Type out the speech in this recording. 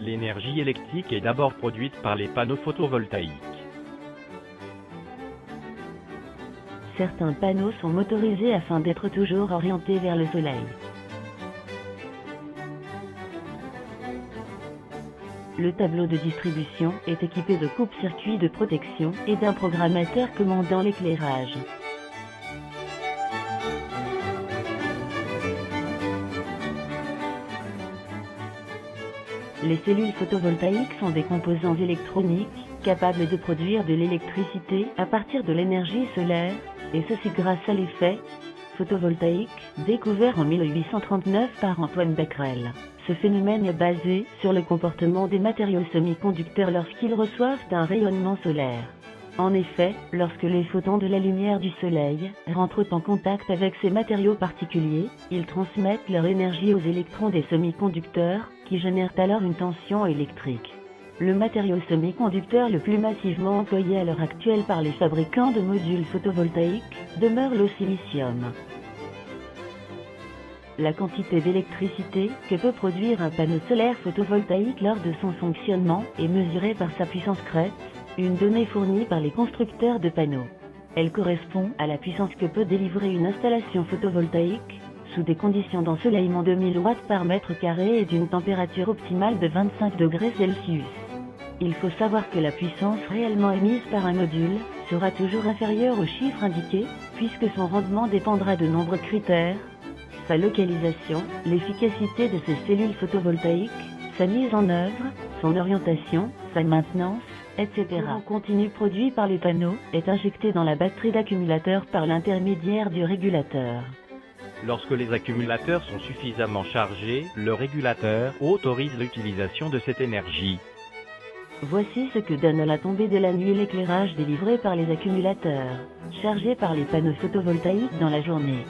L'énergie électrique est d'abord produite par les panneaux photovoltaïques. Certains panneaux sont motorisés afin d'être toujours orientés vers le soleil. Le tableau de distribution est équipé de coupe-circuits de protection et d'un programmateur commandant l'éclairage. Les cellules photovoltaïques sont des composants électroniques capables de produire de l'électricité à partir de l'énergie solaire, et ceci grâce à l'effet photovoltaïque découvert en 1839 par Antoine Becquerel. Ce phénomène est basé sur le comportement des matériaux semi-conducteurs lorsqu'ils reçoivent un rayonnement solaire. En effet, lorsque les photons de la lumière du soleil rentrent en contact avec ces matériaux particuliers, ils transmettent leur énergie aux électrons des semi-conducteurs, qui génèrent alors une tension électrique. Le matériau semi-conducteur le plus massivement employé à l'heure actuelle par les fabricants de modules photovoltaïques demeure le silicium. La quantité d'électricité que peut produire un panneau solaire photovoltaïque lors de son fonctionnement est mesurée par sa puissance crête, une donnée fournie par les constructeurs de panneaux. Elle correspond à la puissance que peut délivrer une installation photovoltaïque, sous des conditions d'ensoleillement de 1000 watts par mètre carré et d'une température optimale de 25 degrés Celsius. Il faut savoir que la puissance réellement émise par un module sera toujours inférieure au chiffre indiqué, puisque son rendement dépendra de nombreux critères: sa localisation, l'efficacité de ses cellules photovoltaïques, sa mise en œuvre, son orientation, sa maintenance, etc. Le courant continu produit par les panneaux est injecté dans la batterie d'accumulateurs par l'intermédiaire du régulateur. Lorsque les accumulateurs sont suffisamment chargés, le régulateur autorise l'utilisation de cette énergie. Voici ce que donne à la tombée de la nuit l'éclairage délivré par les accumulateurs, chargés par les panneaux photovoltaïques dans la journée.